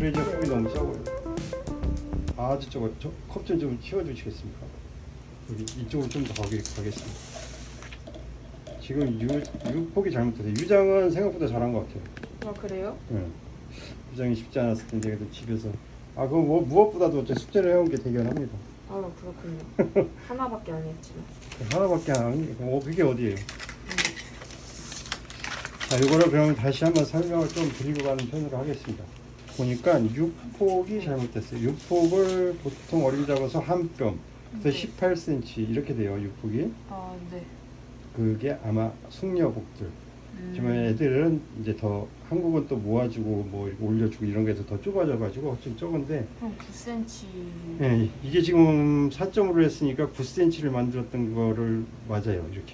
브레이저 폭이 너무 작아요. 아주 저거 컵 좀 치워주시겠습니까? 여기 이쪽으로 좀 더 가겠습니다. 지금 유폭이 잘못돼서 유장은 생각보다 잘한 것 같아요. 아 그래요? 네. 유장이 쉽지 않았을 텐데 그래도 집에서 그거 뭐 무엇보다도 어째 숙제를 해온 게 대견합니다. 아 그렇군요. 하나밖에 안 했지만. 하나밖에 안 하는 그게 어디예요? 자, 이거를 그럼 다시 한번 설명을 좀 드리고 가는 편으로 하겠습니다. 보니까 유폭이 잘못됐어요. 유폭을 보통 어리게 잡아서 한 뼘, 그래서 18cm 이렇게 돼요. 유폭이. 아 네. 그게 아마 숙녀복들. 지금 애들은 이제 더 한국은 또 모아주고 뭐 이렇게 올려주고 이런 게 더 좁아져가지고 좀 적은데. 한 9cm. 네, 이게 지금 4.5로 했으니까 9cm를 만들었던 거를 맞아요. 이렇게.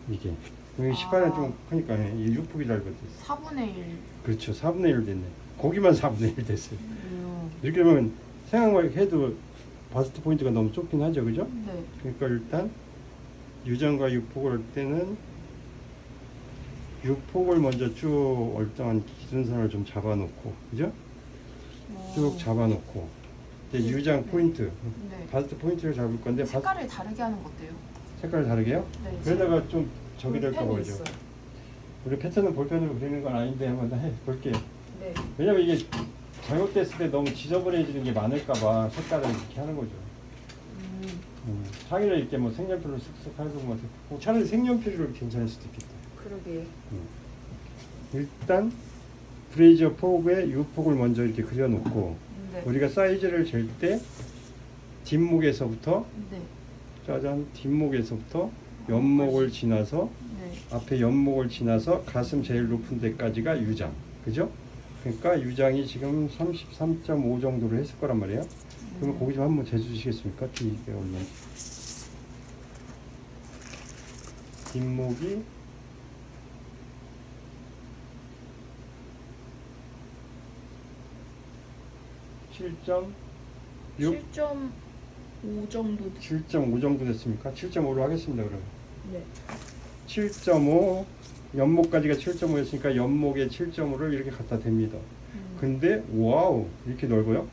이게. 여기 18은 좀 크니까 이 유폭이 잘 됐어요. 4분의 1. 그렇죠. 4분의 1 됐네. 거기만 4분의 1 됐어요. 이렇게 하면 생각만 해도 바스트 포인트가 너무 좁긴 하죠. 그죠? 네. 그러니까 일단 유장과 유폭을 할 때는 유폭을 먼저 쭉 얼짱한 기준선을 좀 잡아놓고, 그죠? 쭉 잡아놓고 이제 유장 포인트, 네. 바스트 포인트를 잡을 건데 색깔을 다르게 하는 거 어때요? 색깔 다르게요? 네. 그러다가 좀 저기 될까 볼펜이 보죠. 있어요. 우리 패턴은 볼펜으로 그리는 건 아닌데 한번 해볼게요. 네. 왜냐면 이게 잘못됐을 때 너무 지저분해지는 게 많을까봐 색깔을 이렇게 하는 거죠. 상의를 이렇게 뭐 색연필로 쓱쓱 하고 뭐 차라리 색연필로 괜찮을 수도 있겠다. 그러게. 일단 브레이저 폭에 유폭을 먼저 이렇게 그려놓고 네. 우리가 사이즈를 잴 때 뒷목에서부터 네. 짜잔 뒷목에서부터 옆목을 지나서 네. 앞에 옆목을 지나서 가슴 제일 높은 데까지가 유장, 그죠? 그러니까 유장이 지금 33.5 정도로 했을 거란 말이에요. 그러면 거기 좀 한번 재주시겠습니까? 이게 얼마? 뒷목이 7.6 7.5 정도. 7.5 정도 됐습니까? 7.5로 하겠습니다. 그러면 네. 7.5 옆목까지가 7.5였으니까 옆목에 7.5를 이렇게 갖다 댑니다. 근데 와우 이렇게 넓어요?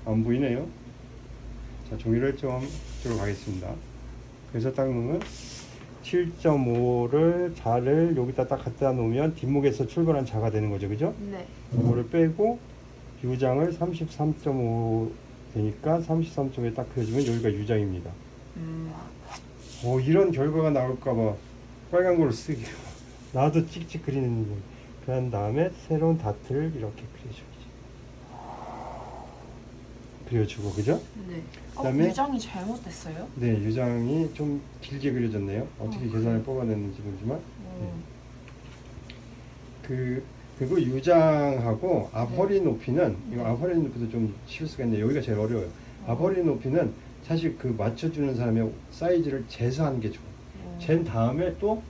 안 보이네요. 자, 종이를 좀 들어가겠습니다. 그래서 딱 놓으면 7.5를 자를 여기다 딱 갖다 놓으면 뒷목에서 출발한 자가 되는 거죠, 그죠? 네. 이거를 빼고 유장을 33.5 되니까 33.5에 딱 그려주면 여기가 유장입니다. 이런 결과가 나올까봐 빨간 걸로 쓰기요. 나도 찍찍 그리는 거. 그런 다음에 새로운 다트를 이렇게 그려주고, 그죠? 네. 그다음에 유장이 잘못됐어요? 네, 유장이 좀 길게 그려졌네요. 어떻게 계산을 뽑아냈는지 모르지만. 그리고 유장하고 앞허리 높이는, 이거 앞허리 높이도 좀 쉬울 수가 있는데 여기가 제일 어려워요. 앞허리 높이는 사실 그 맞춰주는 사람의 사이즈를 재서하는 게 좋아요. 잰 다음에 또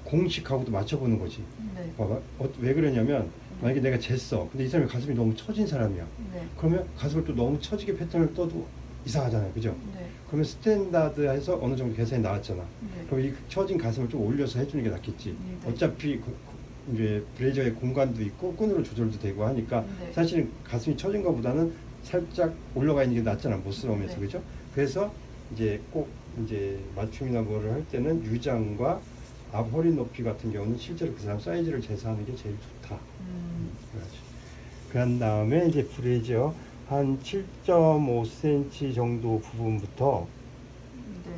공식하고도 맞춰보는 거지. 네. 봐봐. 왜 그러냐면 만약에 내가 쟀어. 근데 이 사람이 가슴이 너무 처진 사람이야. 네. 그러면 가슴을 또 너무 처지게 패턴을 떠도 이상하잖아요. 그죠? 네. 그러면 스탠다드해서 어느 정도 계산이 나왔잖아. 네. 그럼 이 처진 가슴을 좀 올려서 해주는 게 낫겠지. 네. 어차피 이제 브레이저의 공간도 있고 끈으로 조절도 되고 하니까 네. 사실은 가슴이 처진 것보다는 살짝 올라가 있는 게 낫잖아. 못스러우면서. 네. 그죠? 그래서 이제 꼭 이제 맞춤이나 뭐를 할 때는 유장과 앞허리 높이 같은 경우는 실제로 그 사람 사이즈를 재서하는 게 제일 좋다. 그런 다음에 이제 브레이저 한 7.5cm 정도 부분부터 네.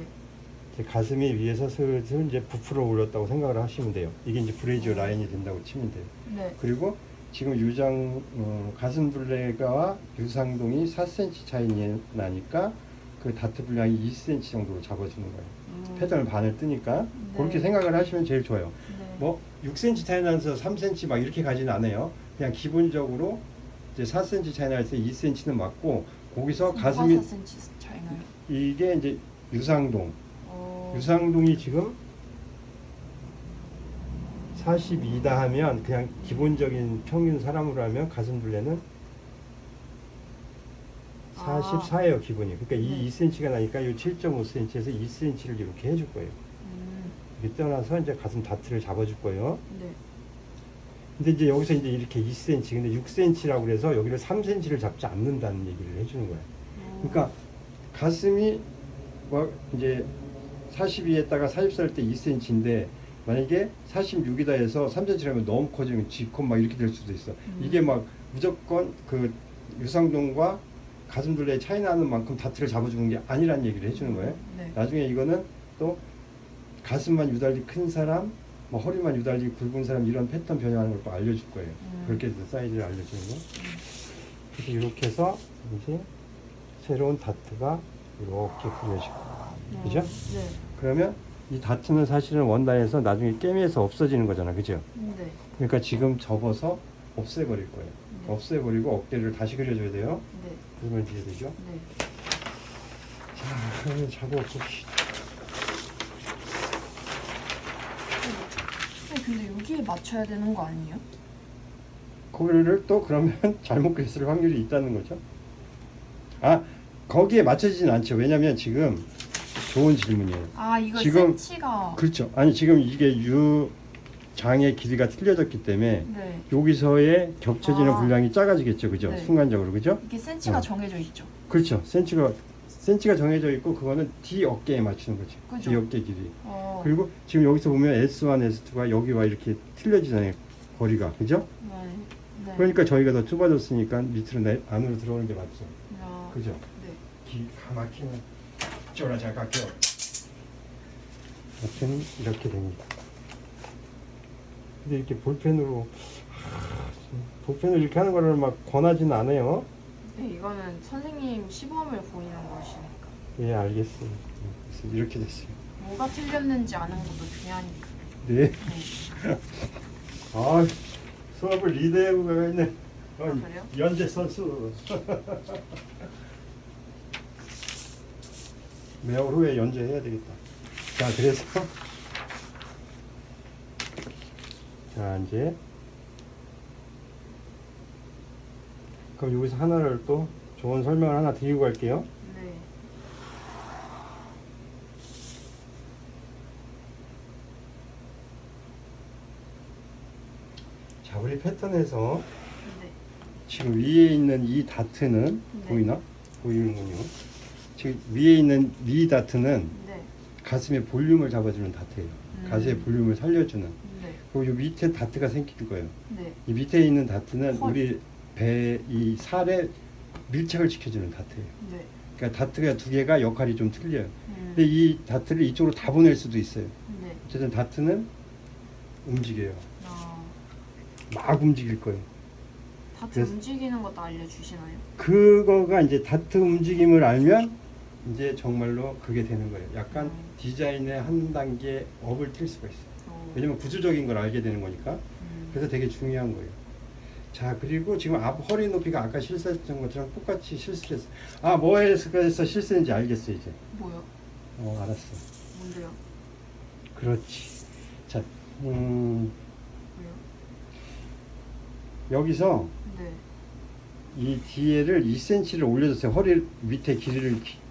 이제 가슴이 위에서 슬슬 이제 부풀어 올렸다고 생각을 하시면 돼요. 이게 이제 브레이저 라인이 된다고 치면 돼요. 네. 그리고 지금 유장 가슴 둘레가 유상동이 4cm 차이 나니까 그 다트 분량이 2cm 정도로 잡아주는 거예요. 패턴을 반을 뜨니까 그렇게 생각을 하시면 제일 좋아요. 네. 뭐 6cm 차이 나서 3cm 막 이렇게 가지는 않아요. 그냥 기본적으로 이제 4cm 차이 날 때 2cm는 맞고 거기서 가슴이 4cm 차이 나요. 이게 이제 유상동 유상동이 지금 42다 하면 그냥 기본적인 평균 사람으로 하면 가슴 둘레는 44예요 기본이. 그러니까 이 2cm가 나니까 이 7.5cm에서 2cm를 이렇게 해줄 거예요. 이렇게 떠나서 이제 가슴 다트를 잡아줄 거예요. 네. 근데 이제 여기서 이제 이렇게 2cm, 근데 6cm라고 그래서 여기를 3cm를 잡지 않는다는 얘기를 해주는 거야. 그러니까 가슴이 뭐 이제 42에다가 44할 때 2cm인데 만약에 46이다 해서 3cm라면 너무 커지면 G컷 막 이렇게 될 수도 있어. 이게 막 무조건 그 유상동과 가슴 둘레의 차이 나는 만큼 다트를 잡아주는 게 아니란 얘기를 해주는 거예요. 네. 나중에 이거는 또 가슴만 유달리 큰 사람, 뭐 허리만 유달리 굵은 사람 이런 패턴 변형하는 걸 또 알려줄 거예요. 그렇게 해서 사이즈를 알려주는 거. 그래서 이렇게 해서 이제 새로운 다트가 이렇게 그려지고, 그죠? 네. 그러면 이 다트는 사실은 원단에서 나중에 깨매서 없어지는 거잖아, 그죠? 네. 그러니까 지금 접어서 없애버릴 거예요. 네. 없애버리고 어깨를 다시 그려줘야 돼요. 네. 그러면 이게 되죠. 네. 자, 그러면 작업봅시다. 아니 근데 여기에 맞춰야 되는 거 아니에요? 거기를 또 그러면 잘못 그렸을 확률이 있다는 거죠. 아, 거기에 맞춰지진 않죠. 왜냐면 지금 좋은 질문이에요. 아 이거 지금- 센치가 그렇죠. 아니 지금 이게 유장의 길이가 틀려졌기 때문에 네. 여기서의 겹쳐지는 아. 분량이 작아지겠죠. 그죠? 네. 순간적으로. 그죠? 이게 센치가 어. 정해져 있죠. 그렇죠. 센치가 정해져 있고 그거는 D 어깨에 맞추는 거죠. 그죠. D 어깨 길이. 그리고 그리고 지금 여기서 보면 S1, S2가 여기와 이렇게 틀려지잖아요. 거리가. 그죠? 네. 네. 그러니까 저희가 더 좁아졌으니까 밑으로 안으로 들어오는 게 맞죠. 아, 그죠? 네. 기가 막히는 쪼라 잘 갈게요. 이렇게는 이렇게 됩니다. 근데 이렇게 볼펜으로 이렇게 하는 거를 막 권하지는 않아요. 네, 이거는 선생님 시범을 보이는 것이니까 예, 알겠어요. 그래서 이렇게 됐어요. 뭐가 틀렸는지 아는 것도 중요하니까. 네. 네. 아, 수업을 리드하고 가 있네. 그래요? 연재 선수. 매월 후에 연재해야 되겠다. 자, 그래서 자 이제 그럼 여기서 하나를 또 좋은 설명을 하나 드리고 갈게요. 네. 자, 우리 패턴에서 네. 지금 위에 있는 이 다트는 네. 보이나? 보이는군요. 지금 위에 있는 이 다트는 네. 가슴의 볼륨을 잡아주는 다트예요. 가슴의 볼륨을 살려주는. 네. 그리고 이 밑에 다트가 생길 거예요. 네. 이 밑에 있는 다트는 헐. 우리 배 이 살에 밀착을 시켜주는 다트예요. 네. 그러니까 다트가 두 개가 역할이 좀 틀려요. 음. 근데 이 다트를 이쪽으로 다 보낼 수도 있어요. 네. 어쨌든 다트는 움직여요. 아, 막 움직일 거예요. 다트 그래서- 움직이는 것도 알려주시나요? 그거가 이제 다트 움직임을 알면 이제 정말로 그게 되는 거예요. 약간 디자인의 한 단계 업을 튈 수가 있어요. 왜냐면 구조적인 걸 알게 되는 거니까. 그래서 되게 중요한 거예요. 자, 그리고 지금 앞 허리 높이가 아까 실수했던 것처럼 똑같이 실수를 했어. 아, 뭐에서 실수했는지 알겠어 이제. 뭐요? 알았어. 뭔데요? 그렇지. 자, 왜요? 여기서 네. 이 뒤에를 2cm를 올려줬어요. 허리 밑에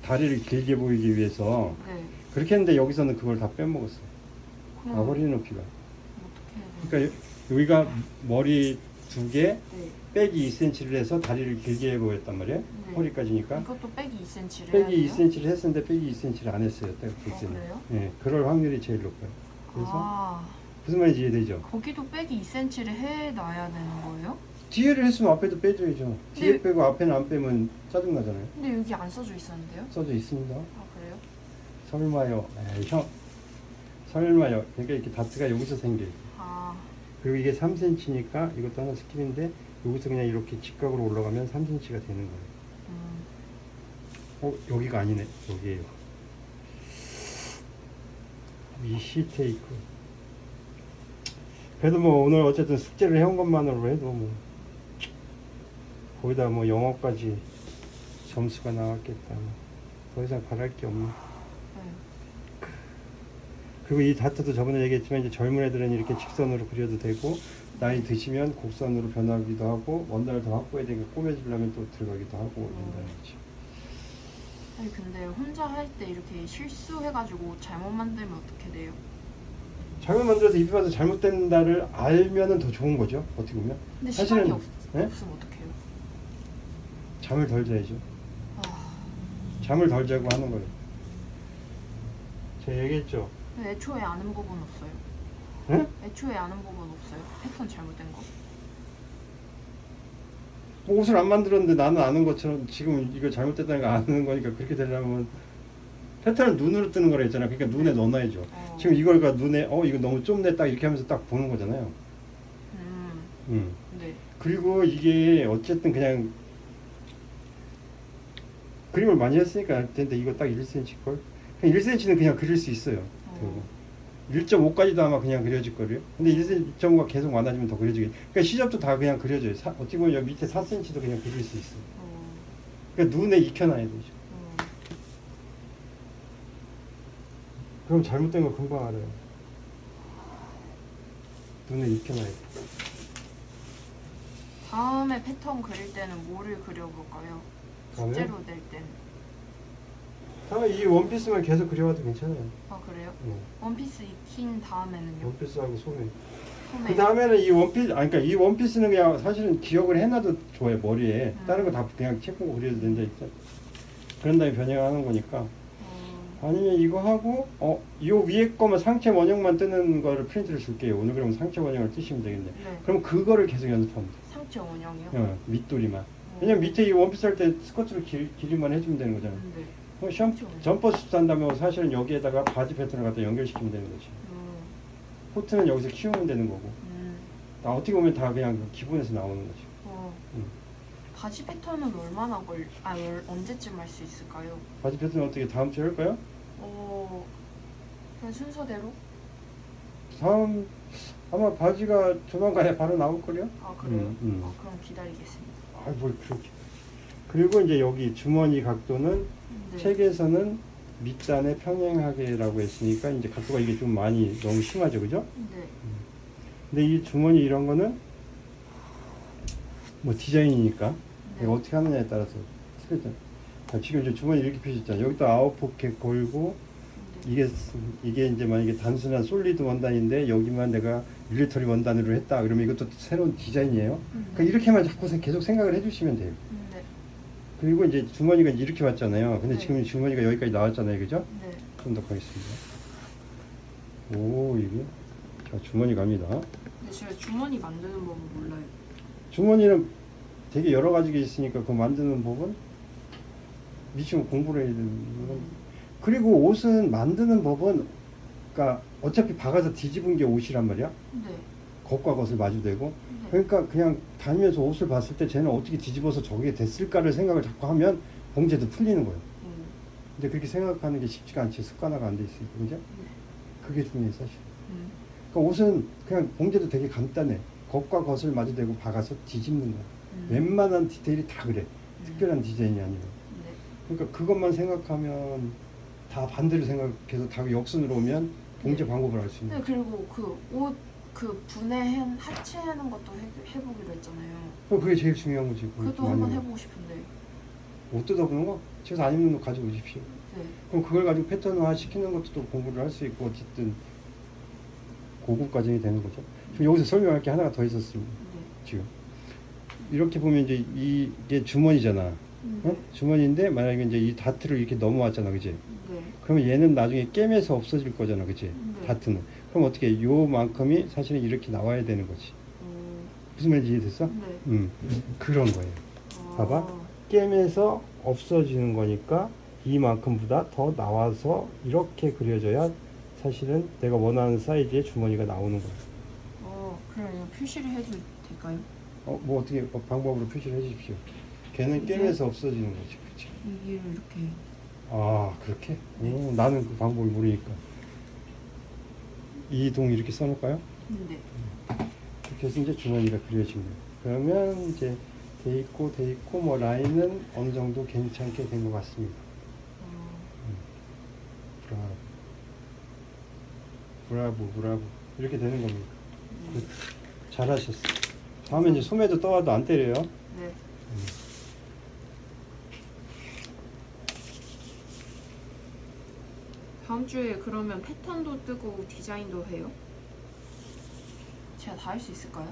다리를 길게 보이기 위해서. 네. 그렇게 했는데 여기서는 그걸 다 빼먹었어요. 그럼 허리 높이가. 어떻게 해야 돼요? 그러니까 여기가 머리 두 개 네. 빼기 2cm를 해서 다리를 길게 보였단 말이에요. 네. 허리까지니까. 이것도 빼기 2cm를 해야 빼기 돼요? 2cm를 했는데 빼기 2cm를 안 했어요. 딱 그때는. 그래요? 예, 그럴 확률이 제일 높아요. 그래서 아, 무슨 말인지 이해되죠? 거기도 빼기 2cm를 해놔야 되는 거예요? 뒤에를 했으면 앞에도 빼줘야죠. 뒤에 네. 빼고 앞에는 안 빼면 짜증나잖아요. 근데 여기 안 써져 있었는데요? 써져 있습니다. 아 그래요? 설마요. 에이, 형. 설마요. 그러니까 이렇게 다트가 여기서 생겨요. 아, 그리고 이게 3cm니까 이것도 하나 스킬인데 여기서 그냥 이렇게 직각으로 올라가면 3cm가 되는 거예요. 여기가 아니네. 여기에요. 이 시테이크. 그래도 뭐 오늘 어쨌든 숙제를 해온 것만으로 해도 뭐 거기다 뭐 영어까지 점수가 나왔겠다. 더 이상 바랄 게 없네. 네. 그리고 이 다트도 저번에 얘기했지만 이제 젊은 애들은 이렇게 직선으로 그려도 되고 나이 드시면 곡선으로 변하기도 하고 원단을 더 확보해야 되니까 꾸며주려면 또 들어가기도 하고 이런다는 거지. 아니 근데 혼자 할 때 이렇게 실수해가지고 옷 잘못 만들면 어떻게 돼요? 잘못 만들어서 입에 와서 잘못된다를 알면은 더 좋은 거죠. 어떻게 보면. 근데 사실은- 시간이 네? 없으면 어떡해요? 잠을 덜 자야죠. 아, 잠을 덜 자고 하는 거예요. 제가 얘기했죠. 근데 애초에 아는 법은 없어요. 응? 애초에 아는 법은 없어요. 패턴 잘못된 거. 뭐 옷을 안 만들었는데 나는 아는 것처럼 지금 이거 잘못됐다는 거 아는 거니까 그렇게 되려면 패턴을 눈으로 뜨는 거라 했잖아. 그러니까 눈에 넣어놔야죠. 지금 이걸 눈에 이거 너무 좁네 딱 이렇게 하면서 딱 보는 거잖아요. 네. 그리고 이게 어쨌든 그냥 그림을 많이 했으니까 알 텐데 이거 딱 1cm 걸. 그냥 1cm는 그냥 그릴 수 있어요. 1.5까지도 아마 그냥 그려질 거예요. 근데 1.5가 계속 많아지면 더 그려지게. 그러니까 시접도 다 그냥 그려져요. 어떻게 보면 여기 밑에 4cm도 그냥 그릴 수 있어요. 그러니까 눈에 익혀놔야 되죠. 그럼 잘못된 거 금방 알아요. 눈에 익혀놔야 돼. 다음에 패턴 그릴 때는 뭐를 그려볼까요? 다음에? 숙제로 낼 땐. 다음에 이 원피스만 계속 그려와도 괜찮아요. 아 그래요? 네. 원피스 익힌 다음에는요? 원피스하고 소매. 소매. 그 다음에는 이 원피스, 그러니까 이 원피스는 그냥 사실은 기억을 해놔도 좋아요, 머리에. 다른 거 다 그냥 체크고 그려도 된다 했죠. 그런 다음에 변형하는 거니까. 아니면 이거 하고, 요 위에 거만 상체 원형만 뜨는 거를 프린트를 줄게요. 오늘 그러면 상체 원형을 뜨시면 되겠네. 네. 그럼 그거를 계속 연습하면 돼. 상체 원형이요? 밑돌이만. 왜냐면 밑에 이 원피스 할 때 스커트로 길이만 해주면 되는 거잖아. 네. 그럼 점퍼 수트 한다면 사실은 여기에다가 바지 패턴을 갖다 연결시키면 되는 거지. 코트는 여기서 키우면 되는 거고. 어떻게 보면 다 그냥 기본에서 나오는 거지. 바지 패턴은 얼마나 언제쯤 할 수 있을까요? 바지 패턴 어떻게 다음 주에 할까요? 그냥 순서대로? 다음 아마 바지가 조만간에 바로 나올 거요. 아 그래요? 그럼 기다리겠습니다. 뭘 그렇게. 그리고 이제 여기 주머니 각도는 네. 책에서는 밑단에 평행하게라고 했으니까 이제 각도가 이게 좀 많이 너무 심하죠, 그죠? 네. 근데 이 주머니 이런 거는 뭐 디자인이니까 내가 어떻게 하느냐에 따라서 틀렸잖아. 지금 이제 주머니 이렇게 펴졌잖아. 여기다 아웃포켓 걸고 이게 이제 만약에 단순한 솔리드 원단인데 여기만 내가 밀리터리 원단으로 했다 그러면 이것도 새로운 디자인이에요. 그러니까 이렇게만 자꾸 계속 생각을 해주시면 돼요. 네. 그리고 이제 주머니가 이렇게 왔잖아요. 근데 네. 지금 주머니가 여기까지 나왔잖아요, 그죠? 네. 좀 더 가겠습니다. 오, 이게 자 주머니 갑니다. 근데 제가 주머니 만드는 법은 몰라요. 주머니는 되게 여러 가지가 있으니까 그 만드는 법은 미치면 공부를 해야 되는 건. 그리고 옷은 만드는 법은 그러니까 어차피 박아서 뒤집은 게 옷이란 말이야. 네. 겉과 겉을 마주대고. 네. 그러니까 그냥 다니면서 옷을 봤을 때 쟤는 어떻게 뒤집어서 저게 됐을까를 생각을 자꾸 하면 봉제도 풀리는 거예요. 근데 그렇게 생각하는 게 쉽지가 않지. 습관화가 안 돼 있으니까, 그죠? 그게 중요해 사실. 그러니까 옷은 그냥 봉제도 되게 간단해. 겉과 겉을 마주대고 박아서 뒤집는 거야. 웬만한 디테일이 다 그래. 특별한 디자인이 아니고. 네. 그러니까 그것만 생각하면 다 반대로 생각해서 다 역순으로 오면 봉제 방법을 알 수 있는 네, 거야. 그리고 그 옷 분해한 하체하는 것도 해보기로 했잖아요. 그럼 그게 제일 중요한 거지. 그것도 한번 해보고 싶은데. 옷 뜯어보는 거? 집에서 안 입는 거 가지고 오십시오. 네. 그럼 그걸 가지고 패턴화 시키는 것도 또 공부를 할 수 있고 어쨌든 고급 과정이 되는 거죠. 지금 여기서 설명할 게 하나가 더 있었습니다. 네. 지금 이렇게 보면 이제 이게 주머니잖아. 어? 주머니인데 만약에 이제 이 다트를 이렇게 넘어왔잖아, 그지? 네. 그러면 얘는 나중에 깨매서 없어질 거잖아, 그지? 네. 다트는. 그럼 어떻게 해? 요만큼이 사실은 이렇게 나와야 되는 거지. 무슨 말인지 이해됐어? 네. 그런 거예요. 봐봐. 깨매서 없어지는 거니까 이만큼보다 더 나와서 이렇게 그려져야 사실은 내가 원하는 사이즈의 주머니가 나오는 거야. 그럼 이거 표시를 해도 될까요? 뭐 어떻게 방법으로 표시를 해주십시오. 걔는 이게? 깨매서 없어지는 거지, 그렇지? 여기를 이렇게. 아, 그렇게? 나는 그 방법을 모르니까. 이 동 이렇게 써놓을까요? 네. 이렇게 해서 이제 주머니가 그려진 거예요. 그러면 이제 돼 있고 뭐 라인은 어느 정도 괜찮게 된 것 같습니다. 브라보 이렇게 되는 겁니다. 잘하셨어. 다음에 이제 소매도 떠와도 안 때려요. 네. 다음 주에 그러면 패턴도 뜨고 디자인도 해요? 제가 다 할 수 있을까요?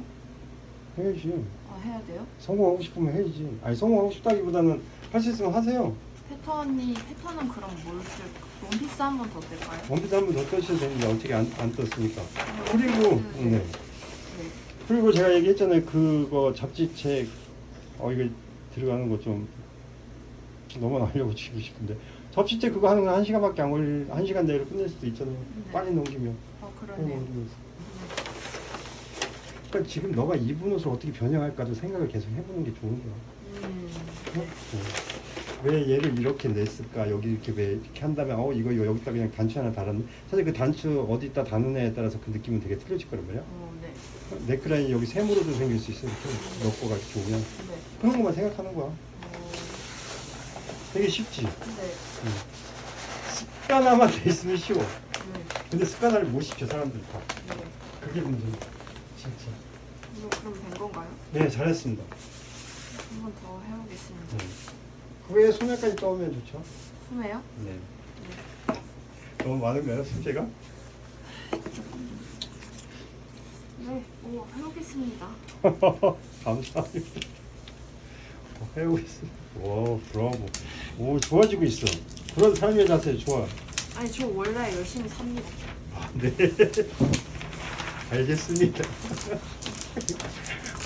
해야지. 아, 해야 돼요? 성공하고 싶으면 해야지. 아니 성공하고 싶다기보다는 할 수 있으면 하세요. 패턴은 그럼 뭘 쓸까? 원피스 한 번 더 뜰까요? 원피스 한 번 더 떠셔도 되는데 어떻게 안 떴으니까. 그리고 원피스, 네. 네. 그리고 제가 얘기했잖아요. 그거 잡지책 이거 들어가는 거 좀 너무 알려주고 싶은데 잡지책 그거 하는 거 1시간밖에 안 걸릴 1시간 내로 끝낼 수도 있잖아요. 네. 빨리 넘기면. 그러네요. 그러니까 지금 너가 입은 옷을 어떻게 변형할까도 생각을 계속 해보는 게 좋은 거야. 네. 왜 얘를 이렇게 냈을까? 여기 이렇게 왜 이렇게 한 다음에 이거 여기다 그냥 단추 하나 달았네. 사실 그 단추 어디다 다느냐에 따라서 그 느낌은 되게 틀려질 거란 말이야. 네. 넥라인이 여기 세모로도 생길 수 있어. 이렇게 넣고 가지고 좋으면 네. 그런 것만 생각하는 거야. 되게 쉽지. 네. 습관화만 돼 있으면 쉬워. 네. 근데 습관화를 못 시켜 사람들이 다. 네. 그게 문제야. 진짜. 그럼 된 건가요? 네, 잘했습니다. 한 번 더 해보겠습니다. 그게 소매까지 떠오면 좋죠. 소매요? 네. 너무 많은가요, 숙제가? 네. 해보겠습니다. 감사합니다. 해보겠습니다. 오, 브라보. 오, 좋아지고 있어. 그런 삶의 자세 좋아. 아니, 저 원래 열심히 삽니다. 네. 알겠습니다.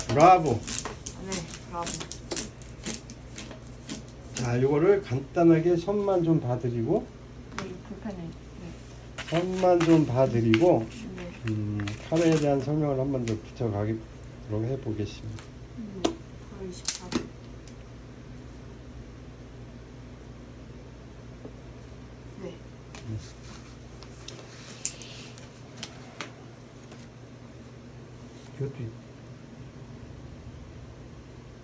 브라보. 네. 브라보. 자, 요거를 간단하게 선만 좀 봐드리고, 네, 불편해. 네. 선만 좀 봐드리고, 네. 카레에 대한 설명을 한 번 더 붙여가도록 해보겠습니다. 바로 24분. 네. 이것도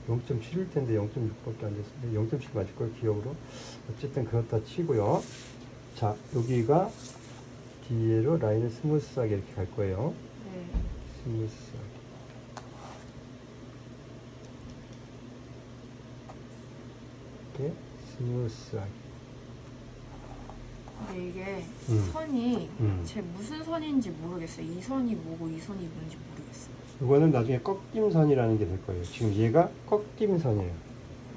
0.7일 텐데 0.6밖에 안 됐는데 0.7 맞을 걸 기억으로. 어쨌든 그렇다 치고요. 자, 여기가 뒤로 라인을 스무스하게 이렇게 갈 거예요. 네. 스무스하게. 이렇게 스무스하게. 근데 이게 음. 선이 음. 제 무슨 선인지 모르겠어요. 이 선이 뭐고 이 선이 뭔지 모르겠어요. 이거는 나중에 꺾임선이라는 게 될 거예요. 지금 얘가 꺾임선이에요.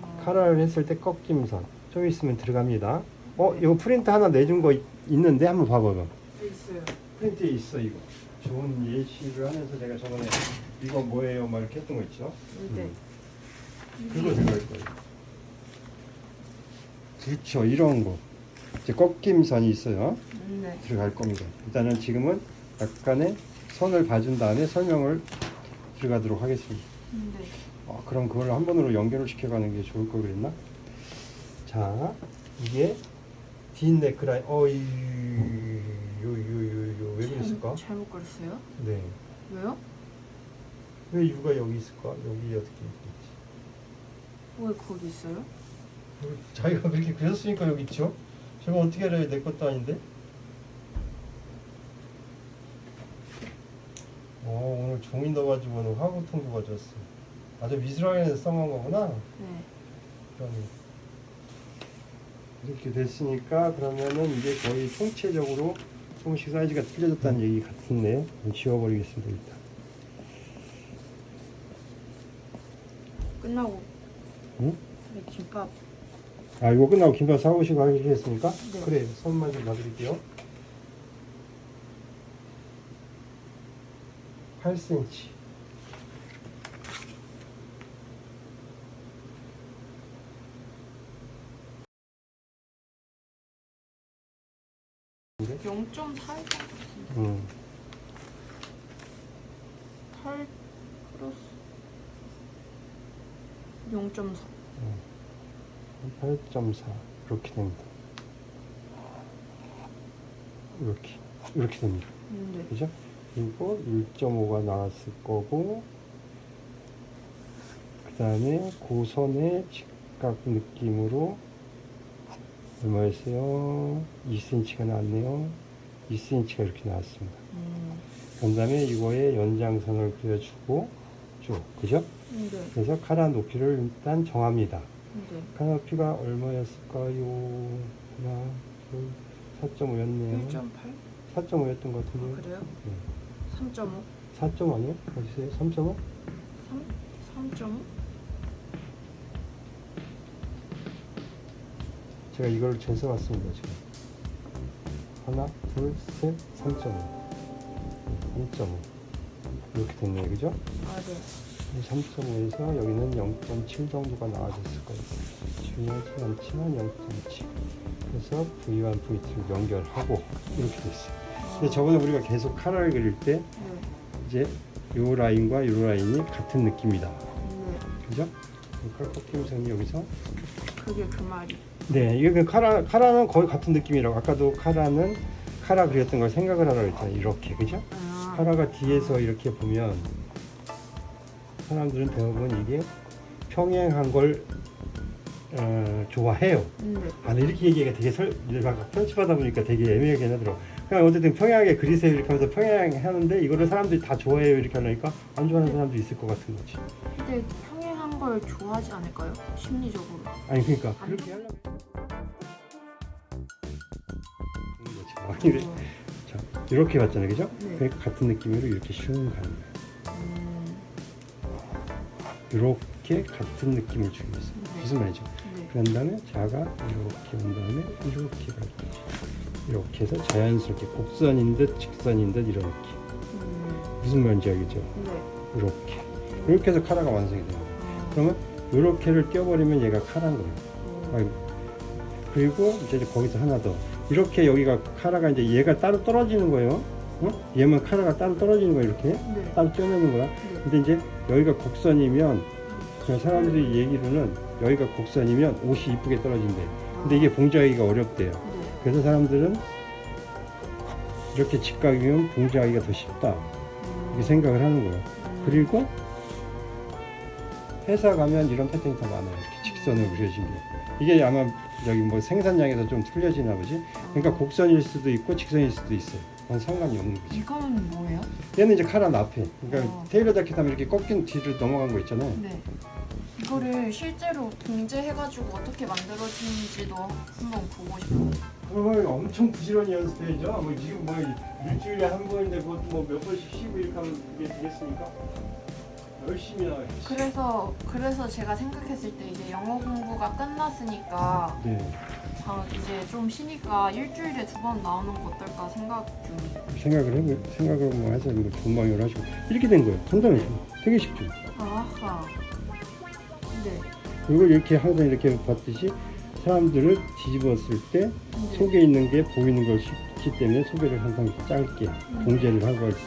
어, 카라를 했을 때 꺾임선. 좀 있으면 들어갑니다. 이거 프린트 하나 내준 거 있는데 한번 봐봐봐. 네, 있어요. 프린트에 있어 이거. 좋은 예시를 하면서 내가 저번에 이거 뭐예요? 막 이렇게 했던 거 있죠? 네. 그거 들어갈 거예요. 그렇죠. 이런 거. 이제 꺾임선이 있어요. 네. 들어갈 겁니다. 일단은 지금은 약간의 선을 봐준 다음에 설명을 들어가도록 하겠습니다. 네. 그럼 그걸 한 번으로 연결을 시켜가는 게 좋을 거 그랬나? 자, 이게 뒷 네크라인. 왜 그랬을까? 잘못 그렸어요? 네. 왜요? 왜 U가 여기 있을까? 여기 어떻게 있겠지? 왜 거기 있어요? 자기가 그렇게 그렸으니까 여기 있죠? 제가 어떻게 알아요? 내 것도 아닌데? 오늘 종이 넣어가지고는 화구통도 가져왔어. 아주 미술학원에서 써먹은 거구나? 네. 그러네. 이렇게 됐으니까 그러면은 이게 거의 총체적으로 조금씩 사이즈가 틀려졌다는 얘기 같은데 지워버리겠습니다. 일단. 끝나고 응? 네, 김밥. 이거 끝나고 김밥 사오시고 하시겠습니까? 네. 그래, 선만 좀 봐드릴게요. 8cm. 네? 0.4일 것 같은데. 8 플러스 0.4. 8.4 이렇게 됩니다. 이렇게 됩니다. 네. 그죠? 그리고 1.5가 나왔을 거고, 그 다음에 고선의 직각 느낌으로 얼마였어요? 2cm가 나왔네요. 2cm가 이렇게 나왔습니다. 그 다음에 이거에 연장선을 그려주고 쭉, 그죠? 네. 그래서 카라 높이를 일단 정합니다. 네. 카라 높이가 얼마였을까요? 하나, 둘, 4.5였네요. 1.8? 4.5였던 것 같은데요. 그래요? 네. 3.5? 4점 아니에요? 어디세요? 3.5? 3.5? 제가 이걸 재서왔습니다 지금. 하나, 둘, 셋, 3.5. 3.5 이렇게 됐네요, 그죠? 아, 네. 3.5에서 여기는 0.7 정도가 나와줬을 거예요. 중요하지 않지만 0.7. 그래서 V1, V2를 연결하고 이렇게 됐어요. 근데 저번에 우리가 계속 카라를 그릴 때 네. 이제 요 라인과 요 라인이 같은 느낌이다. 네. 그죠? 칼 꺾임선이 여기서. 그게 그 말이. 네, 이게 그 카라는 거의 같은 느낌이라고. 아까도 카라 그렸던 걸 생각을 하라고 했잖아요. 이렇게, 그죠? 아. 카라가 뒤에서 이렇게 보면 사람들은 대부분 이게 평행한 걸 좋아해요. 네. 아, 이렇게 얘기가 되게 편집하다 보니까 되게 애매하게 하더라고. 그냥 어쨌든 평행하게 그리세요 이렇게 하면서 평행하게 하는데 이거를 사람들이 다 좋아해요 이렇게 하니까 안 좋아하는 사람도 있을 것 같은 거지. 근데 평행한 걸 좋아하지 않을까요? 심리적으로. 아니 그러니까 아니. 그렇게 하려고 그런 거지. 이래. 자, 이렇게 봤잖아요, 그죠? 네. 그러니까 같은 느낌으로 이렇게 슝 가는 거예요. 이렇게 같은 느낌을 주기 위해서. 네. 무슨 말이죠? 네. 그런 다음에 자가 이렇게 온 다음에 이렇게 갈 거지. 이렇게 해서 자연스럽게 곡선인 듯 직선인 듯 이런 느낌. 무슨 말인지 알겠죠? 네. 이렇게 해서 카라가 완성이 됩니다. 그러면 이렇게를 띄워버리면 얘가 카라인 거예요. 아이고. 그리고 이제 거기서 하나 더. 이렇게 여기가 카라가 이제 얘가 따로 떨어지는 거예요. 어? 얘만 카라가 따로 떨어지는 거예요. 이렇게 네. 따로 떼어내는 거야. 네. 근데 이제 여기가 곡선이면 그 사람들이 얘기로는 여기가 곡선이면 옷이 이쁘게 떨어진대. 근데 이게 봉제하기가 어렵대요. 네. 그래서 사람들은 이렇게 직각이면 봉제하기가 더 쉽다 이렇게 생각을 하는 거예요. 그리고 회사 가면 이런 패턴이 더 많아요. 이렇게 직선으로 그려진 게. 이게 아마 여기 뭐 생산량에서 좀 틀려지나 보지. 그러니까 곡선일 수도 있고 직선일 수도 있어요. 그건 상관이 없는 거지. 이거는 뭐예요? 얘는 이제 카라 앞에. 그러니까 테일러 자켓 하면 이렇게 꺾인 뒤로 넘어간 거 있잖아요. 네. 이거를 실제로 봉제해가지고 어떻게 만들어지는지도 한번 보고 싶어요. 그걸 엄청 부지런히 연습해야죠. 뭐 지금 뭐 일주일에 한 번인데 그것도 뭐 몇 번씩 쉬고 이렇게 하면 그게 되겠습니까? 열심히 나와야지. 그래서 제가 생각했을 때 이제 영어 공부가 끝났으니까 네. 이제 좀 쉬니까 일주일에 2번 나오는 거 어떨까 생각 중이에요. 생각을 뭐 해서 뭐 전망을 하시고 이렇게 된 거예요. 간단하죠. 되게 쉽죠. 아하. 네. 그리고 이렇게 항상 이렇게 봤듯이 사람들을 뒤집었을 때 네. 속에 있는 게 보이는 걸 쉽기 때문에 소개를 항상 이렇게 짧게 봉제를 하고 할 때.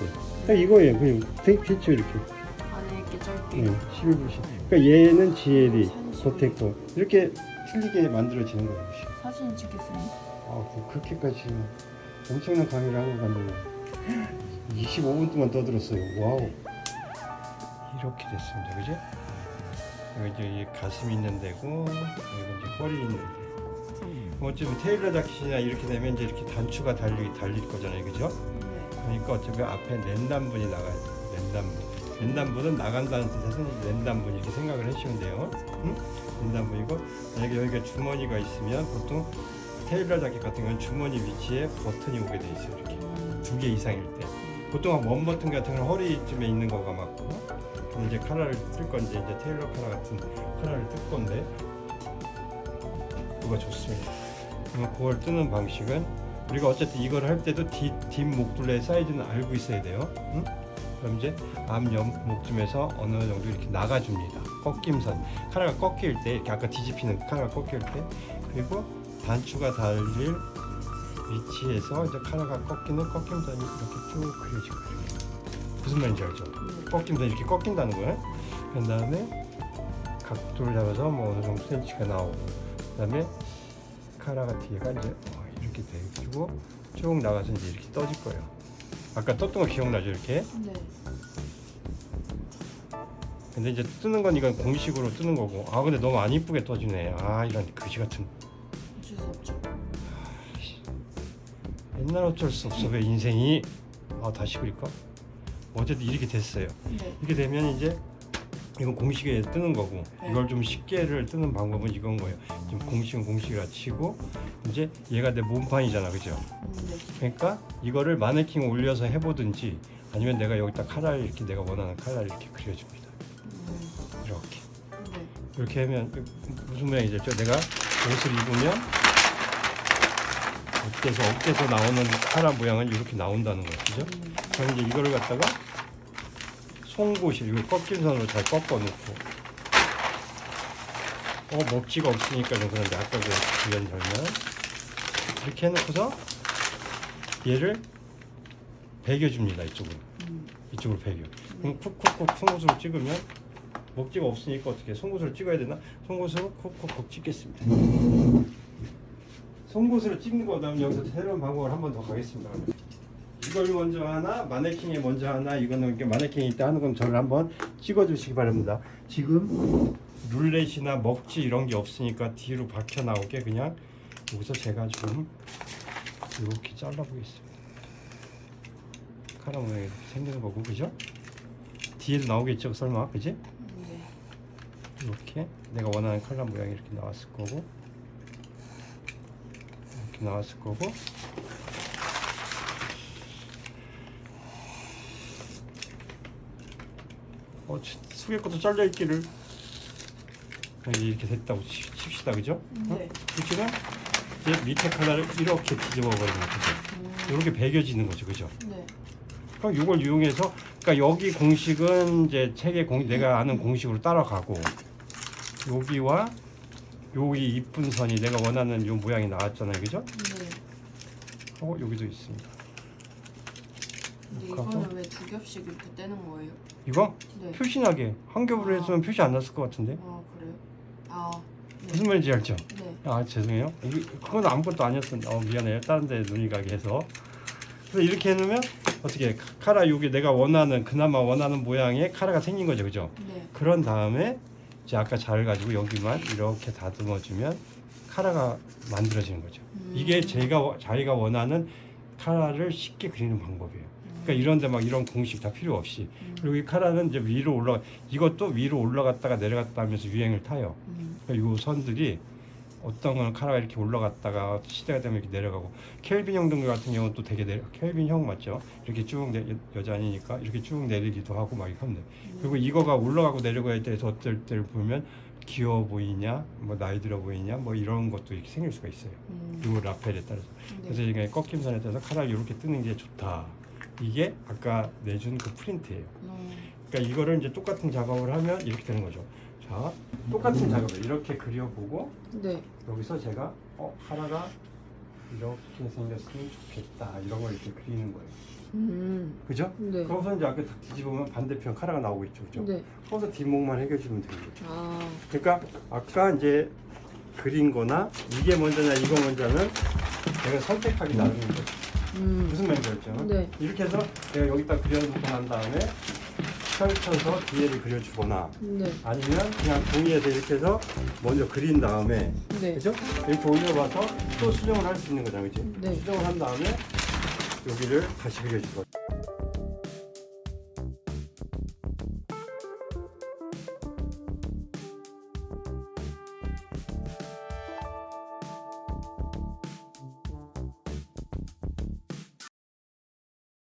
그러니까 이거예요. 그냥 됐죠 이렇게. 안에 이렇게 짧게. 네, 11불씩. 그러니까 얘는 GLE, 고테코 이렇게 틀리게 만들어지는 거예요. 사진 찍겠습니다. 아, 뭐 그렇게까지 엄청난 강의를 하고 갔네요. 25분 동안 떠들었어요. 와우. 이렇게 됐습니다. 그죠? 여기 이제 이 가슴 있는 데고, 여기 이제 허리 있는 데. 어차피 테일러 자켓이나 이렇게 되면 이제 이렇게 단추가 달릴 거잖아요. 그죠? 네. 그러니까 어차피 앞에 랜단분이 나가야 돼요. 랜단분. 랜단분은 나간다는 뜻에서 랜단분 이렇게 생각을 해주시면 돼요. 응? 랜단분이고, 만약에 여기가 주머니가 있으면 보통 테일러 자켓 같은 경우는 주머니 위치에 버튼이 오게 돼 있어요. 이렇게 2개 이상일 때. 보통 원 버튼 같은 건 허리쯤에 있는 거가 맞고, 근데 이제 카라를 뜰 건데 이제 테일러 카라 같은 카라를 뜰 건데, 그거 좋습니다. 그럼 그걸 뜨는 방식은 우리가 어쨌든 이걸 할 때도 뒷 목둘레 사이즈는 알고 있어야 돼요. 응? 그럼 이제 앞 옆 목쯤에서 어느 정도 이렇게 나가줍니다. 꺾임선. 카라가 꺾일 때 이렇게 아까 뒤집히는 카라가 꺾일 때, 그리고 단추가 달릴 위치에서 이제 카라가 꺾이는 꺾임선이 이렇게 쭉 그려지고 무슨 말인지 알죠? 꺾임선 이렇게 꺾인다는 거예요. 그 다음에 각도를 잡아서 뭐 어느 정도 센치가 나오고, 그 다음에 카라가 뒤에가 이제 이렇게 되고 쭉 나가서 이제 이렇게 떠질 거예요. 아까 떴던 거 기억나죠? 이렇게. 네. 근데 이제 뜨는 건 이건 공식으로 뜨는 거고. 아 근데 너무 안 이쁘게 떠지네. 아 이런 그지 같은. 어쩔 수 없죠. 옛날 어쩔 수 없어. 왜 인생이. 아 다시 그릴까? 어쨌든 이렇게 됐어요. 네. 이렇게 되면 이제 이건 공식에 뜨는 거고, 네. 이걸 좀 쉽게를 뜨는 방법은 이건 거예요. 지금 공식은 공식이라 치고 이제 얘가 내 몸판이잖아, 그죠? 네. 그러니까 이거를 마네킹 올려서 해보든지 아니면 내가 여기다 카라를 이렇게 내가 원하는 카라를 이렇게 그려줍니다. 이렇게 네. 이렇게 하면 무슨 모양이 됐죠? 내가 옷을 입으면 어깨에서 나오는 카라 모양은 이렇게 나온다는 것이죠. 그럼 이제 이거를 갖다가 송곳이 이거 꺾임선으로 잘 꺾어 놓고 먹지가 없으니까 좀 그런데 아까 그 주변 설명 이렇게 해놓고서 얘를 배겨줍니다. 이쪽으로 배겨. 그럼 쿡쿡쿡 송곳으로 찍으면 먹지가 없으니까 어떻게 송곳으로 찍어야 되나? 송곳으로 쿡쿡쿡 찍겠습니다. 송곳으로 찍는 거 다음 여기서 새로운 방법을 한 번 더 가겠습니다. 이걸 먼저 하나, 마네킹에 먼저 하나, 이거는 이렇게 마네킹이 있다 하는 건 저를 한번 찍어주시기 바랍니다. 지금 룰렛이나 먹지 이런 게 없으니까 뒤로 박혀 나오게 그냥 여기서 제가 좀 이렇게 잘라보겠습니다. 카라 모양이 생기는 거고, 그죠? 뒤에도 나오겠죠, 설마, 그지? 네. 이렇게 내가 원하는 컬러 모양이 이렇게 나왔을 거고, 이렇게 나왔을 거고, 수개 것도 잘려 있기를 이렇게 됐다고 칩시다, 그죠? 네. 지금 이제 밑에 컬러를 이렇게 뒤집어 버리는 거죠. 이렇게 배겨지는 거죠, 그죠? 네. 그럼 이걸 이용해서, 그러니까 여기 공식은 이제 책의 내가 아는 공식으로 따라가고, 여기와 여기 이쁜 선이 내가 원하는 요 모양이 나왔잖아요, 그죠? 네. 여기도 있습니다. 근데 이거는 왜 두 겹씩 이렇게 떼는 거예요? 이거 네. 표시나게 한 겹으로 했으면 표시 안 났을 것 같은데. 그래요? 아, 네. 무슨 말인지 알죠? 네. 아, 죄송해요. 그건 아무것도 아니었던. 미안해요. 다른 데 눈이 가게 해서. 그래서 이렇게 해놓으면 어떻게 카라 여기 내가 그나마 원하는 모양의 카라가 생긴 거죠, 그죠? 네. 그런 다음에 이제 아까 잘 가지고 여기만 이렇게 다듬어주면 카라가 만들어지는 거죠. 이게 자기가 원하는 카라를 쉽게 그리는 방법이에요. 그러니까 이런데 막 이런 공식 다 필요 없이. 그리고 이 카라는 이제 이것도 위로 올라갔다가 내려갔다 하면서 유행을 타요. 그러니까 이 선들이 어떤 건 카라가 이렇게 올라갔다가 시대가 되면 이렇게 내려가고, 켈빈 형 등급 같은 경우는 또 되게 켈빈 형 맞죠? 이렇게 쭉 여자니까 이렇게 쭉 내리기도 하고 막 이렇게 하면 돼. 그리고 이거가 올라가고 내려가야 돼서 어떨 때를 보면 귀여워 보이냐, 뭐 나이 들어 보이냐, 뭐 이런 것도 이렇게 생길 수가 있어요. 이 라펠에 따라서. 그래서 이게 꺾임선에 따라서 카라가 이렇게 뜨는 게 좋다. 이게 아까 내준 그 프린트예요. 그러니까 이거를 이제 똑같은 작업을 하면 이렇게 되는 거죠. 자, 똑같은 작업을 이렇게 그려보고, 네. 여기서 제가 카라가 이렇게 생겼으면 좋겠다, 이런 걸 이렇게 그리는 거예요. 그죠? 네. 거기서 이제 아까 딱 뒤집으면 반대편 카라가 나오고 있죠, 그죠? 네. 거기서 뒷목만 해결주면 되는 거죠. 아, 그러니까 아까 이제 그린 거나 이게 먼저냐 이거 먼저는 내가 선택하기 나름인 거죠. 무슨 말인지 알죠? 네. 이렇게 해서 내가 여기다 그려놓고 난 다음에 펼쳐서 뒤에를 그려주거나, 네. 아니면 그냥 종이에서 이렇게 해서 먼저 그린 다음에, 네. 그죠? 이렇게 올려봐서 또 수정을 할 수 있는 거잖아요, 그치? 네. 수정을 한 다음에 여기를 다시 그려주고.